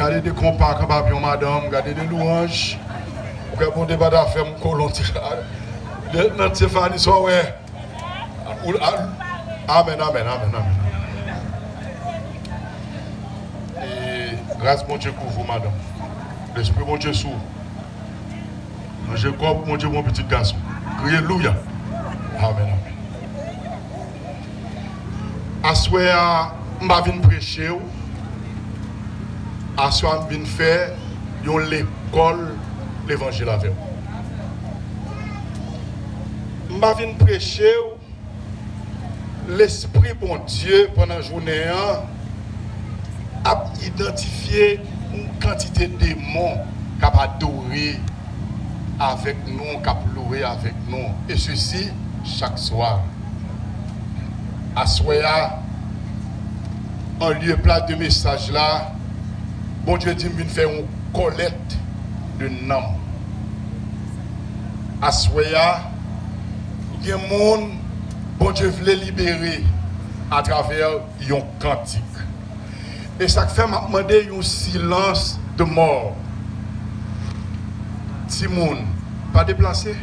Gardez des compas comme papillon, madame. Gardez des louanges. Pour que bon débat d'affaires, mon colon. Notre Stéphanie soit ouais. Amen, amen, amen, amen. Et grâce mon Dieu pour vous, madame. L'esprit mon Dieu sous. Je crois mon Dieu, mon petit garçon. Criez Alléluia. Amen, amen. Assoya, je vais prêcher. Assoya, je vais faire l'école l'évangile avec vous. Je vais prêcher l'esprit bon Dieu pendant la journée a identifié une quantité de démons qui ont adoré avec nous, qui ont loué avec nous. Et ceci chaque soir. À soir, en lieu plat de message là, bon Dieu dit qu'il faire une collecte de noms. À soir, il y a des gens, bon Dieu voulait libérer à travers un cantique. Et ça fait m'a demandé un silence de mort. Timoun, pas déplacé.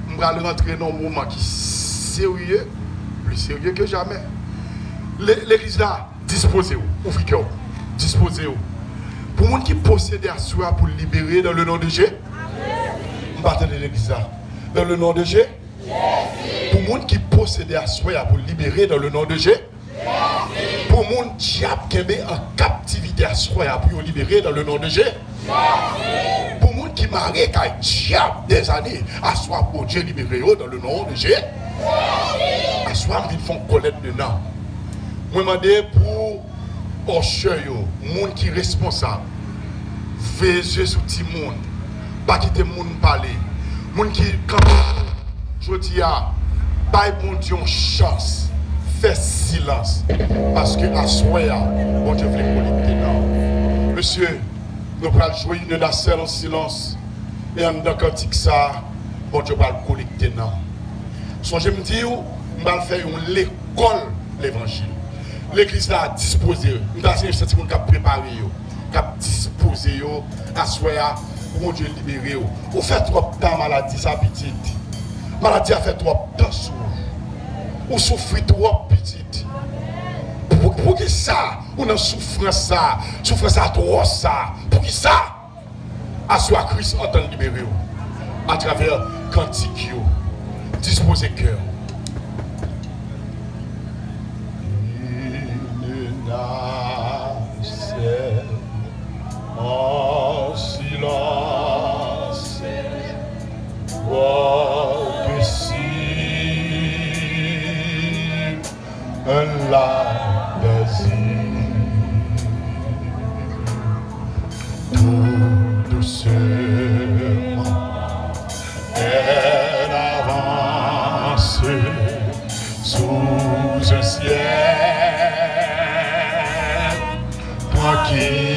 Je vais rentrer dans un moment qui est sérieux, plus sérieux que jamais. L'église là, disposez-vous, ouvrez cœur, disposez-vous. Pour les gens qui possèdent à soi pour libérer dans le nom de Jésus, je vais de l'église là. Dans le nom de Jésus. Pour les gens qui possèdent à soi pour libérer dans le nom de Jésus. Pour les gens qui sont en captivité à soi pour libérer dans le nom de Jésus. Pour les gens qui marient avec diable des années à soi pour Dieu libérer dans le nom de Jésus. À soi, ils font collecte dedans. Je me demande pour Osheu, les gens qui sont responsables, veillez sur tout le monde, pas quitter le monde parler. Les gens qui, quand je dis, pas bon Dieu une chance, fais silence. Parce que à soi, bon Dieu veut collecter dedans. Monsieur, nous allons jouer une nacelle en silence. Et en tant que ça, bon Dieu va le collecter dedans. Songez me dire, nous allons faire une école l'évangile. L'église là a disposé, nous avons senti qu'on a préparé, qu'on a disposé à soi, pour Dieu libérer. Vous faites trop de temps maladie, sa petite. Maladie a fait trop de temps sous. Vous souffrez trop petite. Pour qui ça? On a souffrance ça, trop ça. Pour qui ça? À soi Christ entend libérer à travers cantique. Disposez cœur. En silence, que si un lac d'asile, tout doucement, elle avance sous un ciel tranquille.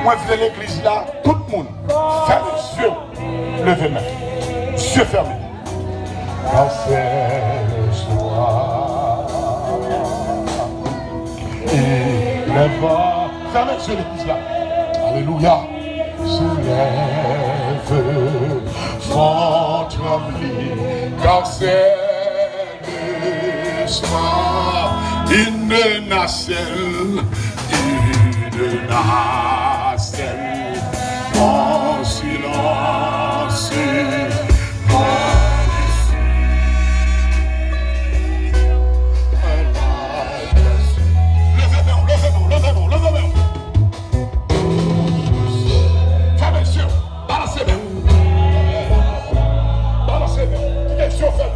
Moi, je vais l'église là, tout le monde, fermez les yeux, levez main, yeux fermés. Quand c'est le soir, et le vent, fermez les yeux l'église là. Alléluia. Soulève, font trembler, car c'est le soir, une nacelle, en silence. Levez-vous. Fermez les yeux, balancez bien. Balancez bien. Les yeux fermés.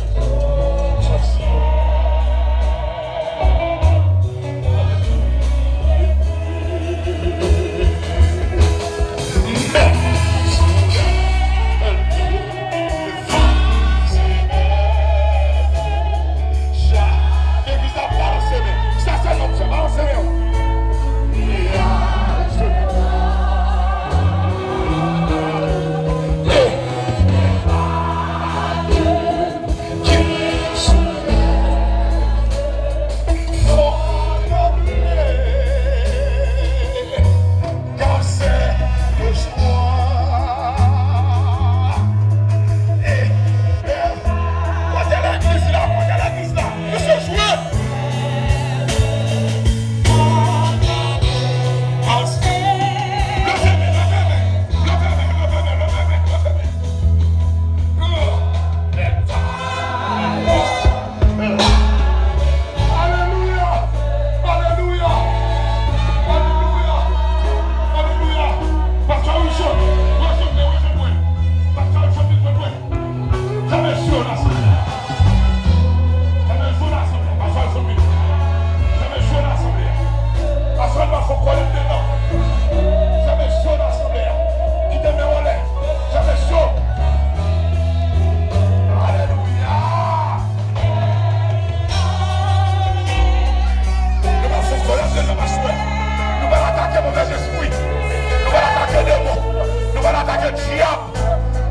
attaquer le diable.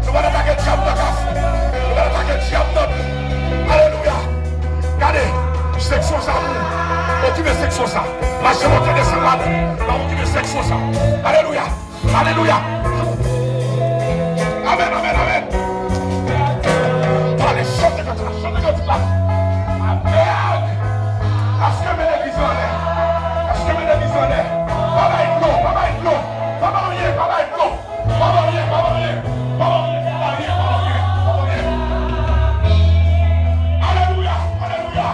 Nous allons attaquer le diable dans la casse. Nous allons attaquer le diable dans nous. Alléluia. Regardez, section ça. Occupez section ça. Marchez monter des salades. Occupez section ça. Alléluia. Alléluia. Amen, amen, amen. Allez, chantez comme ça. Chantez comme ça. Amen. Est-ce que l'église en est? Est-ce que l'église en est? Papa est clos, papa est clos. Papa est clos, papa est clos. Papa est clos, papa est clos. Papa est clos, papa est clos. Alléluia, alléluia.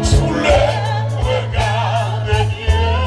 Sous le regard de Dieu.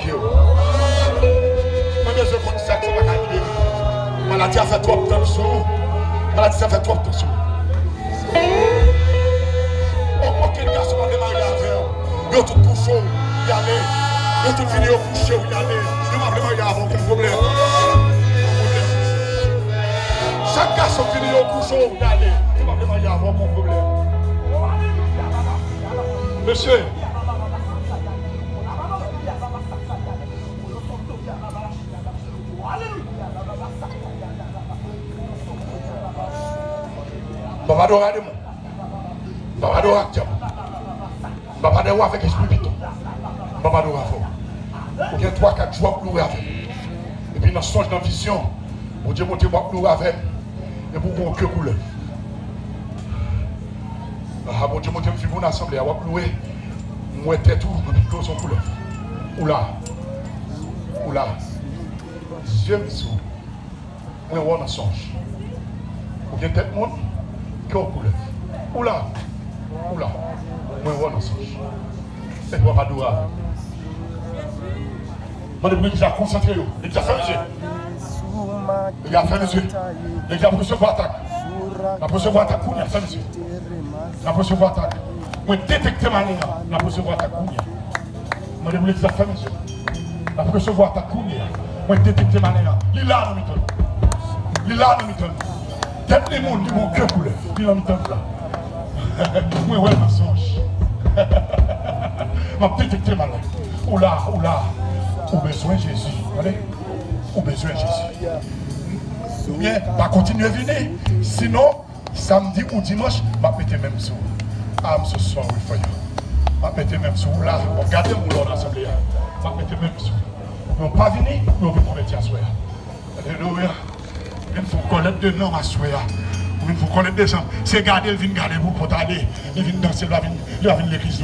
pied. Moi, je compte ça, ça va gagner. Maladie a fait trop de temps sur nous. Maladie a fait trop de temps sur nous. Aucun garçon va démarrer avec eux. Ils ont tout couché, y aller. Ils ont tout fini au coucher, y aller. Ils vont vraiment y avoir aucun problème. Chaque garçon finit au coucher, y aller. Ils vont vraiment y avoir aucun problème. Monsieur. Papa doit de moi. Papa doit acter. Papa doit avec esprit piton. Papa doit faire. Il y a 3-4 jours pour avec. Et puis dans songe dans vision, pour Dieu monter pour avec. Et pour qu'on que couleur. Ah bon Dieu monter pour une assemblée à louer. Moi tête tout dans son couleur. Oula. Oula. J'aime ça. Moi on a songe. Ou bien tête monde. Quelle couleur? Oula, oula, moi on a songe. Et toi pas doua. Moi je suis concentré. Les gars fermez les yeux. Les gars fermez les yeux. Les gars recevoir attaque. La recevoir attaque Kounia, fermez les yeux. La recevoir attaque. Moi détecter ma ligne. La recevoir attaque Kounia. Moi je suis fermez les yeux. La recevoir attaque Kounia. Moi détecter ma ligne. Lila dans mi-temps. Lila dans mi-temps. Tête les mondes qui vont que couleur. Puis en même temps là. Moi ouais ma songe. M'a détecté mal. Oula, oula. Ou besoin Jésus. Allez. Ou besoin Jésus. Ou bien, pas continuer à venir. Sinon, samedi ou dimanche, m'a pété même sous. I'm so sorry for you. M'a pété même sous là. Regardez mon Lord l'assemblée. M'a pété même sous. Nous pas venir, nous venons convertir à soi. Alléluia. Il faut connaître de noms à soi. Il faut connaître des gens. C'est garder, il vient garder vous pour aller. Il vient danser, il va venir l'église.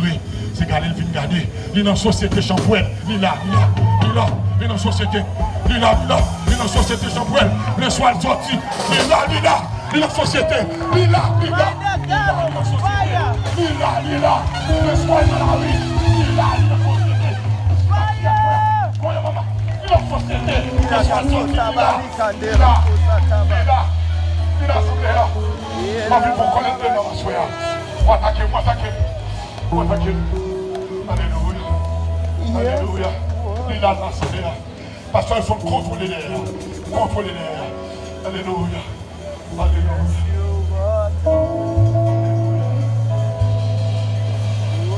C'est garder, il vient garder. Il est dans la société champouelle. Il est là, il est là. Il est dans la société. Il est là, il est là. Il est dans la société champouelle. Le soir, il est sorti. Il est là, il est là. Il est dans la société. Il est là, il est là. Il est là, il est dans la société. Il est là, il est là. Le soir, il est dans la rue. Il est là, il est dans la société. Voyons, maman. Il est dans la société. Le soir, il est sorti. Il est là. Il est là. Il a soufflé là. Ma vie pour connaître le nom à soi. Moi attaquer, moi attaquer. Moi attaquer. Alléluia. Alléluia. Il a lancé là. Parce qu'il faut contrôler les airs. Contrôler les airs. Alléluia. Alléluia.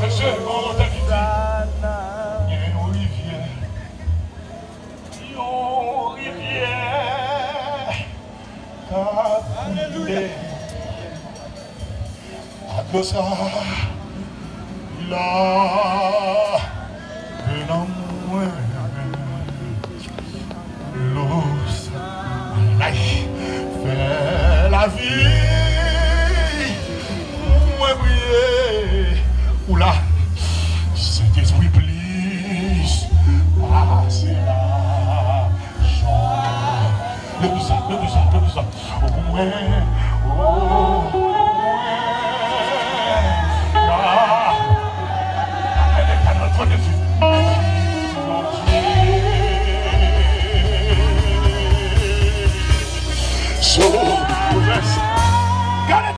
Monsieur, on t'a dit. Il y a une rivière. Une rivière. Alléluia. Adosa, il a un amour, l'os, fait la vie, moi briller, oula, Saint-Esprit please, c'est la joie. Le plus ça. Oh, ouais.